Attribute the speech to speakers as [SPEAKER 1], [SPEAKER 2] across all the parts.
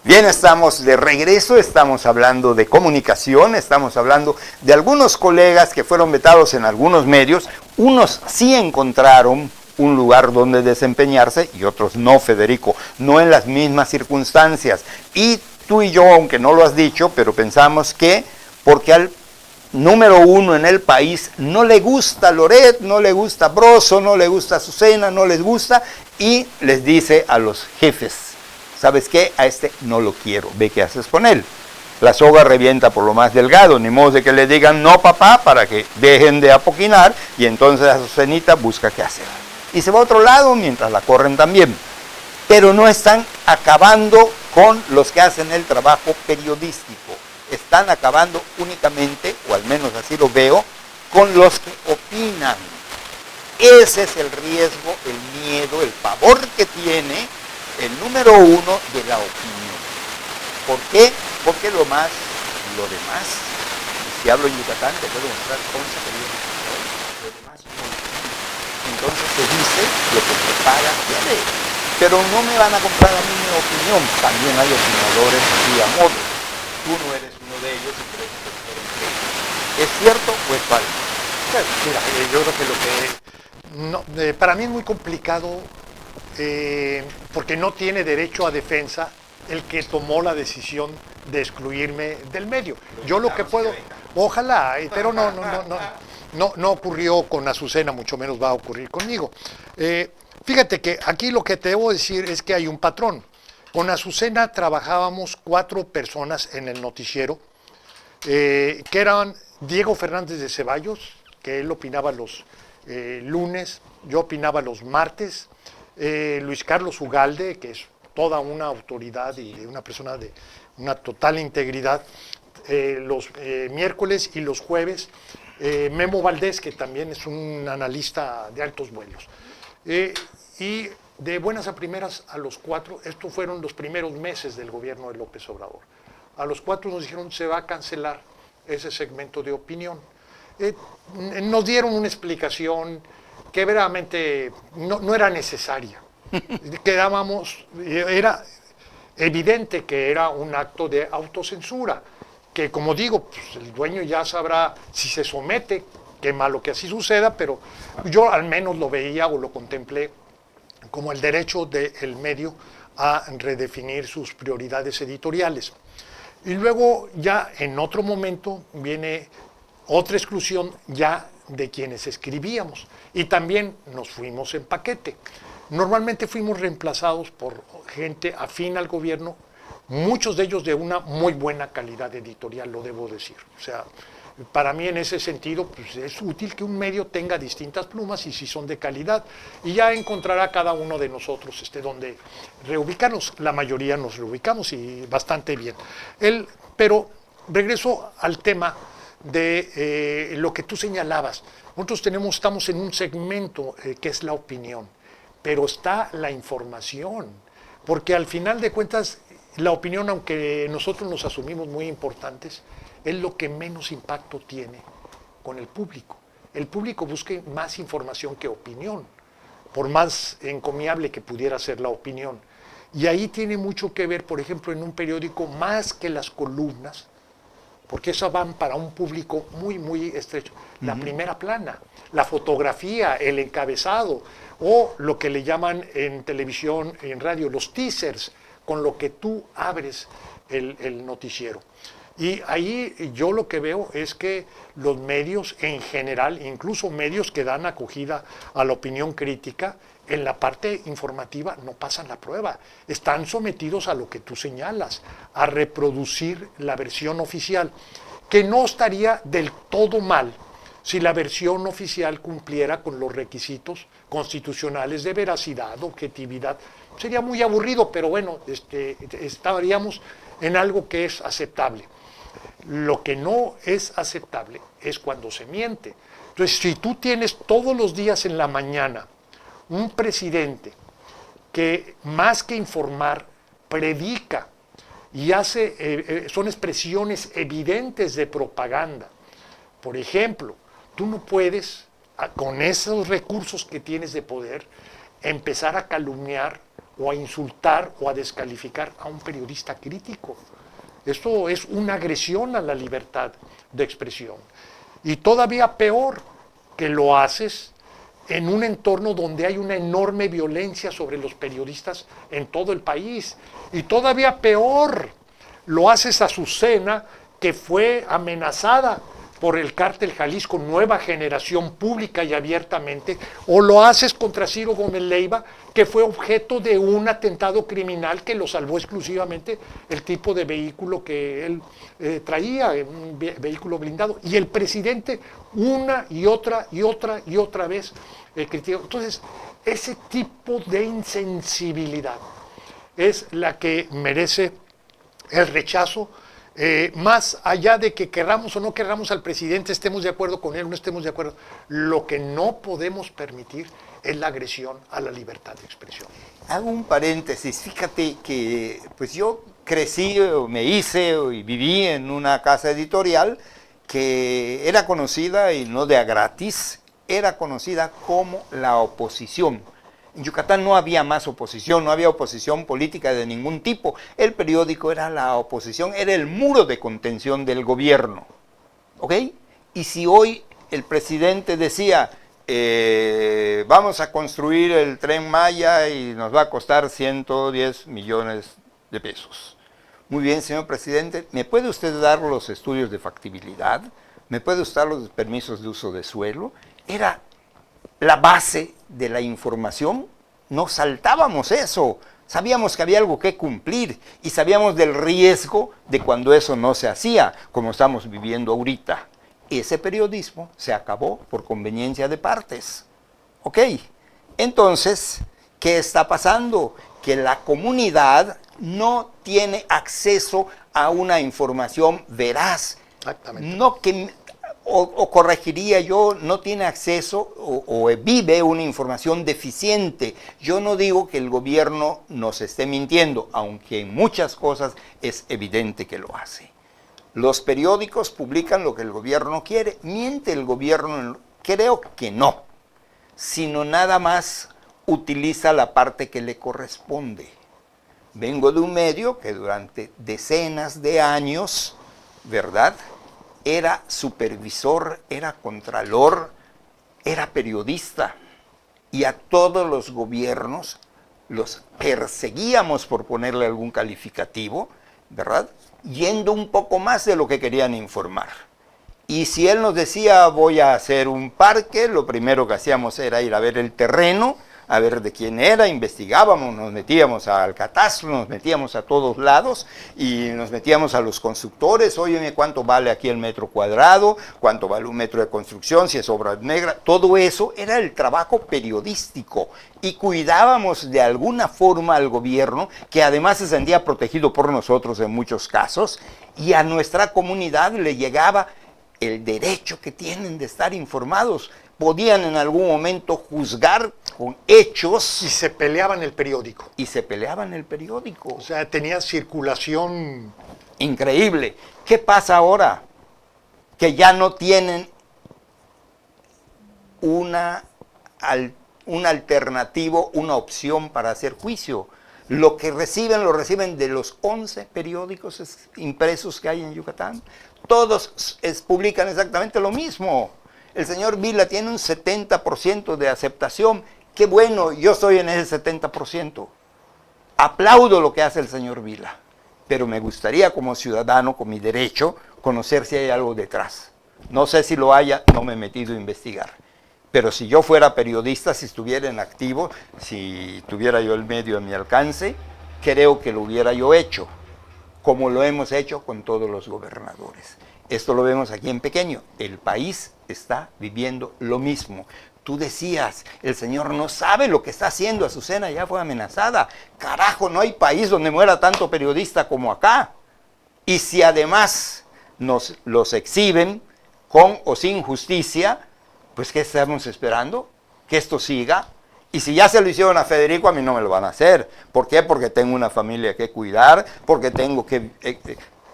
[SPEAKER 1] Bien, estamos de regreso, estamos hablando de comunicación, estamos hablando de algunos colegas que fueron vetados en algunos medios. Unos sí encontraron un lugar donde desempeñarse y otros no, Federico, no en las mismas circunstancias. Y tú y yo, aunque no lo has dicho, pero pensamos que porque al número uno en el país no le gusta Loret, no le gusta Broso, no le gusta Azucena, no les gusta, y les dice a los jefes: ¿sabes qué? A este no lo quiero, ve qué haces con él. La soga revienta por lo más delgado, ni modo de que le digan no, papá, para que dejen de apoquinar, y entonces Azucenita busca qué hacer. Y se va a otro lado mientras la corren también. Pero no están acabando con los que hacen el trabajo periodístico. Están acabando únicamente, o al menos así lo veo, con los que opinan. Ese es el riesgo, el miedo, el pavor que tiene el número uno de la opinión. ¿Por qué? Porque lo demás, y si hablo en Yucatán, te puedo mostrar cosas que lo demás no. Entonces se dice lo que se paga quiere. Pero no me van a comprar a mí mi opinión. También hay opinadores así a modo. Tú no eres uno de ellos y crees que es diferente. ¿Es cierto o es falso?
[SPEAKER 2] Mira, yo creo que lo que para mí es muy complicado, porque no tiene derecho a defensa el que tomó la decisión de excluirme del medio. Yo lo que puedo, ojalá, pero no ocurrió con Azucena, mucho menos va a ocurrir conmigo. Fíjate que aquí lo que te debo decir es que hay un patrón. Con Azucena trabajábamos 4 personas en el noticiero, que eran Diego Fernández de Ceballos, que él opinaba los lunes, yo opinaba los martes, Luis Carlos Ugalde, que es toda una autoridad y una persona de una total integridad, los miércoles y los jueves, Memo Valdés, que también es un analista de altos vuelos. Y de buenas a primeras a los 4, estos fueron los primeros meses del gobierno de López Obrador. A los 4 nos dijeron: se va a cancelar ese segmento de opinión. Nos dieron una explicación que verdaderamente no era necesaria. Quedábamos, era evidente que era un acto de autocensura, que, como digo, pues el dueño ya sabrá si se somete. Qué malo que así suceda, pero yo al menos lo veía o lo contemplé como el derecho del medio a redefinir sus prioridades editoriales. Y luego ya en otro momento viene otra exclusión ya de quienes escribíamos, y también nos fuimos en paquete. Normalmente fuimos reemplazados por gente afín al gobierno, muchos de ellos de una muy buena calidad editorial, lo debo decir. O sea, para mí en ese sentido pues es útil que un medio tenga distintas plumas y si son de calidad, y ya encontrará cada uno de nosotros donde reubicarnos. La mayoría nos reubicamos y bastante bien. Pero regreso al tema de lo que tú señalabas. Nosotros estamos en un segmento que es la opinión, pero está la información, porque al final de cuentas la opinión, aunque nosotros nos asumimos muy importantes, es lo que menos impacto tiene con el público. El público busca más información que opinión, por más encomiable que pudiera ser la opinión. Y ahí tiene mucho que ver, por ejemplo, en un periódico, más que las columnas, porque esas van para un público muy, muy estrecho. La primera plana, la fotografía, el encabezado, o lo que le llaman en televisión, en radio, los teasers, con lo que tú abres el noticiero. Y ahí yo lo que veo es que los medios en general, incluso medios que dan acogida a la opinión crítica, en la parte informativa no pasan la prueba. Están sometidos a lo que tú señalas, a reproducir la versión oficial, que no estaría del todo mal si la versión oficial cumpliera con los requisitos constitucionales de veracidad, objetividad. Sería muy aburrido, pero bueno, estaríamos en algo que es aceptable. Lo que no es aceptable es cuando se miente. Entonces, si tú tienes todos los días en la mañana un presidente que más que informar, predica y son expresiones evidentes de propaganda. Por ejemplo, tú no puedes, con esos recursos que tienes de poder, empezar a calumniar o a insultar o a descalificar a un periodista crítico. Esto es una agresión a la libertad de expresión. Y todavía peor, que lo haces en un entorno donde hay una enorme violencia sobre los periodistas en todo el país. Y todavía peor, lo haces a Azucena, que fue amenazada por el cártel Jalisco Nueva Generación pública y abiertamente, o lo haces contra Ciro Gómez Leiva, que fue objeto de un atentado criminal que lo salvó exclusivamente el tipo de vehículo que él traía, un vehículo blindado, y el presidente una y otra vez criticó. Entonces, ese tipo de insensibilidad es la que merece el rechazo. Más allá de que querramos o no querramos al presidente, estemos de acuerdo con él o no estemos de acuerdo, lo que no podemos permitir es la agresión a la libertad de expresión.
[SPEAKER 1] Hago un paréntesis, fíjate que pues yo crecí, me hice y viví en una casa editorial que era conocida, y no de a gratis, era conocida como la oposición. En Yucatán no había más oposición, no había oposición política de ningún tipo. El periódico era la oposición, era el muro de contención del gobierno. ¿Ok? Y si hoy el presidente decía, vamos a construir el Tren Maya y nos va a costar 110 millones de pesos. Muy bien, señor presidente, ¿me puede usted dar los estudios de factibilidad? ¿Me puede usted dar los permisos de uso de suelo? Era la base de la información. No saltábamos eso, sabíamos que había algo que cumplir y sabíamos del riesgo de cuando eso no se hacía, como estamos viviendo ahorita. Ese periodismo se acabó por conveniencia de partes. ¿Ok? Entonces, ¿qué está pasando? Que la comunidad no tiene acceso a una información veraz.
[SPEAKER 2] Exactamente.
[SPEAKER 1] No que... O corregiría yo, no tiene acceso o vive una información deficiente. Yo no digo que el gobierno nos esté mintiendo, aunque en muchas cosas es evidente que lo hace. Los periódicos publican lo que el gobierno quiere. ¿Miente el gobierno? Creo que no, sino nada más utiliza la parte que le corresponde. Vengo de un medio que durante decenas de años, ¿verdad?, era supervisor, era contralor, era periodista, y a todos los gobiernos los perseguíamos por ponerle algún calificativo, ¿verdad?, yendo un poco más de lo que querían informar. Y si él nos decía, voy a hacer un parque, lo primero que hacíamos era ir a ver el terreno, a ver de quién era, investigábamos, nos metíamos al catastro, nos metíamos a todos lados y nos metíamos a los constructores, óyeme, ¿cuánto vale aquí el metro cuadrado? ¿Cuánto vale un metro de construcción? Si es obra negra. Todo eso era el trabajo periodístico y cuidábamos de alguna forma al gobierno, que además se sentía protegido por nosotros en muchos casos, y a nuestra comunidad le llegaba el derecho que tienen de estar informados. Podían en algún momento juzgar con hechos.
[SPEAKER 2] Y se peleaban el periódico.
[SPEAKER 1] Y se peleaban el periódico.
[SPEAKER 2] O sea, tenía circulación.
[SPEAKER 1] Increíble. ¿Qué pasa ahora? Que ya no tienen un alternativo, una opción para hacer juicio. Lo que reciben, lo reciben de los 11 periódicos impresos que hay en Yucatán. Todos publican exactamente lo mismo. El señor Vila tiene un 70% de aceptación. Qué bueno, yo estoy en ese 70%. Aplaudo lo que hace el señor Vila, pero me gustaría como ciudadano, con mi derecho, conocer si hay algo detrás. No sé si lo haya, no me he metido a investigar. Pero si yo fuera periodista, si estuviera en activo, si tuviera yo el medio a mi alcance, creo que lo hubiera yo hecho, como lo hemos hecho con todos los gobernadores. Esto lo vemos aquí en pequeño. El país está viviendo lo mismo. Tú decías, el señor no sabe lo que está haciendo, Azucena ya fue amenazada. Carajo, no hay país donde muera tanto periodista como acá. Y si además nos los exhiben con o sin justicia, pues ¿qué estamos esperando? Que esto siga. Y si ya se lo hicieron a Federico, a mí no me lo van a hacer. ¿Por qué? Porque tengo una familia que cuidar, porque tengo que...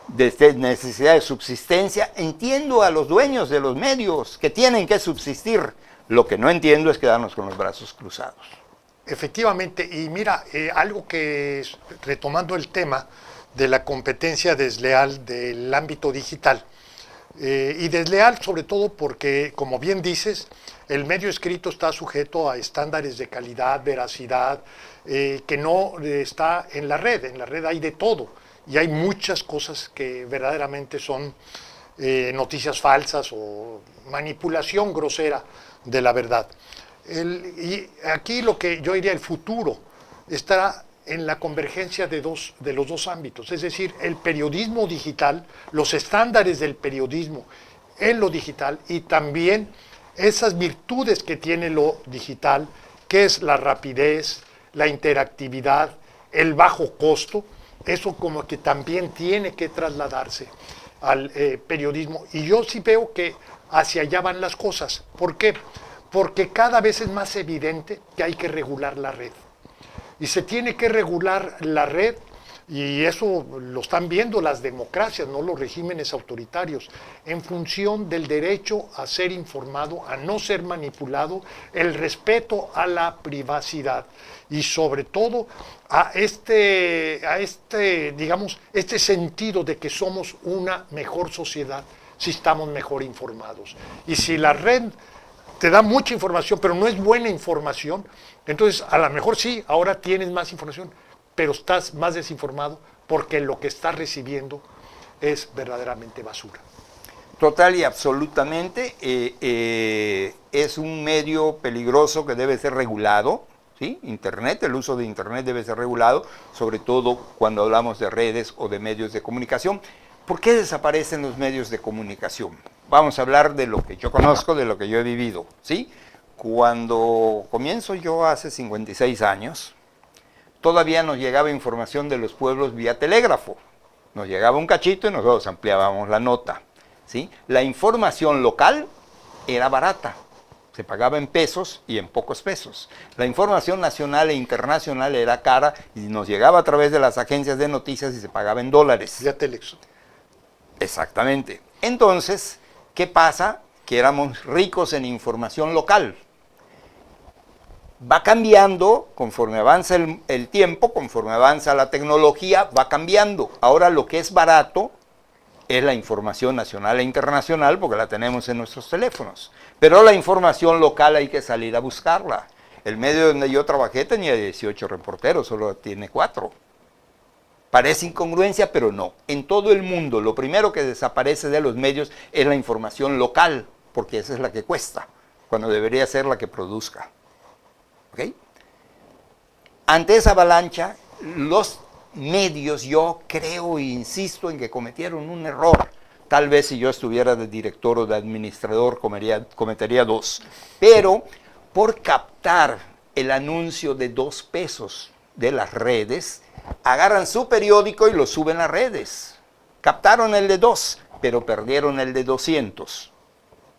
[SPEAKER 1] de necesidad de subsistencia. Entiendo a los dueños de los medios que tienen que subsistir. Lo que no entiendo es quedarnos con los brazos cruzados.
[SPEAKER 2] Efectivamente, y mira, algo que, retomando el tema de la competencia desleal del ámbito digital, y desleal sobre todo porque, como bien dices, el medio escrito está sujeto a estándares de calidad, veracidad, que no está en la red. En la red hay de todo y hay muchas cosas que verdaderamente son noticias falsas o manipulación grosera de la verdad. Y aquí lo que yo diría, el futuro estará en la convergencia de los dos ámbitos, es decir, el periodismo digital, los estándares del periodismo en lo digital y también esas virtudes que tiene lo digital, que es la rapidez, la interactividad, el bajo costo, eso como que también tiene que trasladarse al periodismo. Y yo sí veo que hacia allá van las cosas. ¿Por qué? Porque cada vez es más evidente que hay que regular la red. Y se tiene que regular la red, y eso lo están viendo las democracias, no los regímenes autoritarios, en función del derecho a ser informado, a no ser manipulado, el respeto a la privacidad y sobre todo a digamos, este sentido de que somos una mejor sociedad si estamos mejor informados. Y si la red te da mucha información, pero no es buena información, entonces a lo mejor sí, ahora tienes más información, pero estás más desinformado porque lo que estás recibiendo es verdaderamente basura.
[SPEAKER 1] Total y absolutamente, es un medio peligroso que debe ser regulado, ¿sí? Internet, el uso de Internet debe ser regulado, sobre todo cuando hablamos de redes o de medios de comunicación. ¿Por qué desaparecen los medios de comunicación? Vamos a hablar de lo que yo conozco, de lo que yo he vivido, ¿sí? Cuando comienzo yo hace 56 años, todavía nos llegaba información de los pueblos vía telégrafo. Nos llegaba un cachito y nosotros ampliábamos la nota, ¿sí? La información local era barata, se pagaba en pesos y en pocos pesos. La información nacional e internacional era cara y nos llegaba a través de las agencias de noticias y se pagaba en dólares.
[SPEAKER 2] Vía Telex.
[SPEAKER 1] Exactamente. Entonces, ¿qué pasa? Que éramos ricos en información local. Va cambiando conforme avanza el tiempo, conforme avanza la tecnología, va cambiando. Ahora lo que es barato es la información nacional e internacional porque la tenemos en nuestros teléfonos. Pero la información local hay que salir a buscarla. El medio donde yo trabajé tenía 18 reporteros, solo tiene 4. Parece incongruencia, pero no. En todo el mundo, lo primero que desaparece de los medios es la información local, porque esa es la que cuesta, cuando debería ser la que produzca. ¿Ok? Ante esa avalancha, los medios, yo creo e insisto en que cometieron un error. Tal vez si yo estuviera de director o de administrador cometería 2. Pero por captar el anuncio de 2 pesos de las redes, agarran su periódico y lo suben a redes. Captaron el de 2, pero perdieron el de 200.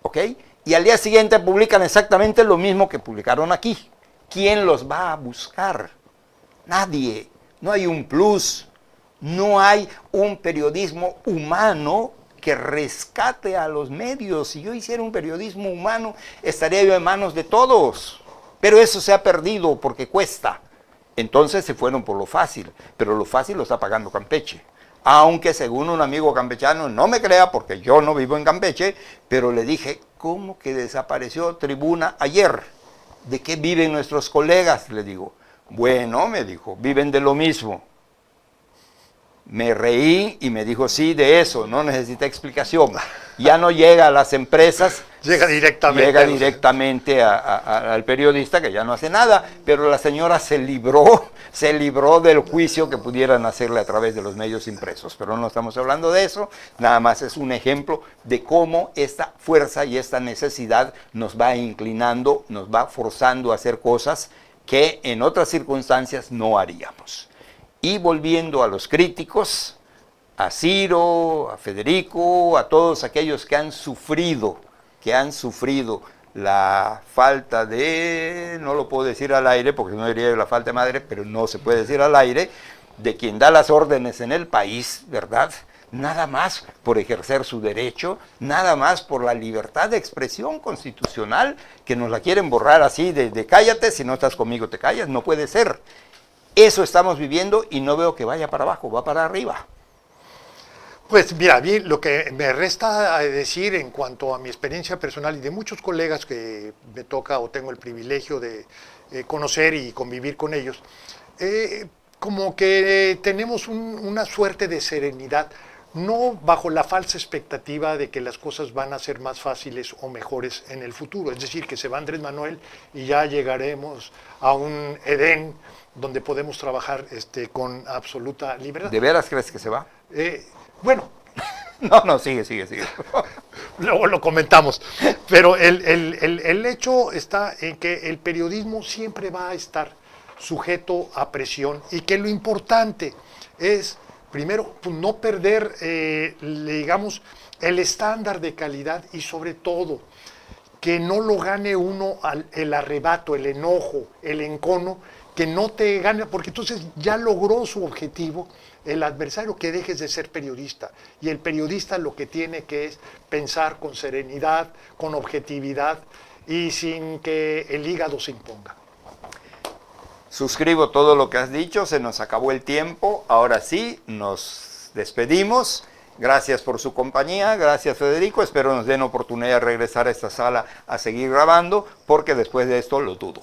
[SPEAKER 1] ¿Ok? Y al día siguiente publican exactamente lo mismo que publicaron aquí. ¿Quién los va a buscar? Nadie. No hay un plus. No hay un periodismo humano que rescate a los medios. Si yo hiciera un periodismo humano, estaría yo en manos de todos. Pero eso se ha perdido porque cuesta. Entonces se fueron por lo fácil, pero lo fácil lo está pagando Campeche. Aunque según un amigo campechano, no me crea porque yo no vivo en Campeche, pero le dije, ¿cómo que desapareció Tribuna ayer? ¿De qué viven nuestros colegas? Le digo. Bueno, me dijo, viven de lo mismo. Me reí y me dijo, sí, de eso, no necesita explicación. Ya no llega a las empresas,
[SPEAKER 2] llega directamente
[SPEAKER 1] al periodista que ya no hace nada, pero la señora se libró del juicio que pudieran hacerle a través de los medios impresos. Pero no estamos hablando de eso, nada más es un ejemplo de cómo esta fuerza y esta necesidad nos va inclinando, nos va forzando a hacer cosas que en otras circunstancias no haríamos. Y volviendo a los críticos, a Ciro, a Federico, a todos aquellos que han sufrido la falta de, no lo puedo decir al aire porque no diría la falta de madre, pero no se puede decir al aire, de quien da las órdenes en el país, ¿verdad? nada más por ejercer su derecho, nada más por la libertad de expresión constitucional, que nos la quieren borrar así de cállate, si no estás conmigo te callas, no puede ser. Eso estamos viviendo y no veo que vaya para abajo, va para arriba.
[SPEAKER 2] Pues mira, a mí lo que me resta decir en cuanto a mi experiencia personal y de muchos colegas que me toca o tengo el privilegio de conocer y convivir con ellos, como que tenemos una suerte de serenidad, no bajo la falsa expectativa de que las cosas van a ser más fáciles o mejores en el futuro. Es decir, que se va Andrés Manuel y ya llegaremos a un Edén donde podemos trabajar con absoluta libertad.
[SPEAKER 1] ¿De veras crees que se va?
[SPEAKER 2] Bueno.
[SPEAKER 1] No, sigue.
[SPEAKER 2] Luego lo comentamos. Pero el hecho está en que el periodismo siempre va a estar sujeto a presión y que lo importante es, primero, pues, no perder, digamos, el estándar de calidad y sobre todo que no lo gane uno el arrebato, el enojo, el encono, que no te gane, porque entonces ya logró su objetivo el adversario, que dejes de ser periodista. Y el periodista lo que tiene que es pensar con serenidad, con objetividad y sin que el hígado se imponga.
[SPEAKER 1] Suscribo todo lo que has dicho, se nos acabó el tiempo, ahora sí, nos despedimos. Gracias por su compañía, gracias Federico, espero nos den oportunidad de regresar a esta sala a seguir grabando, porque después de esto lo dudo.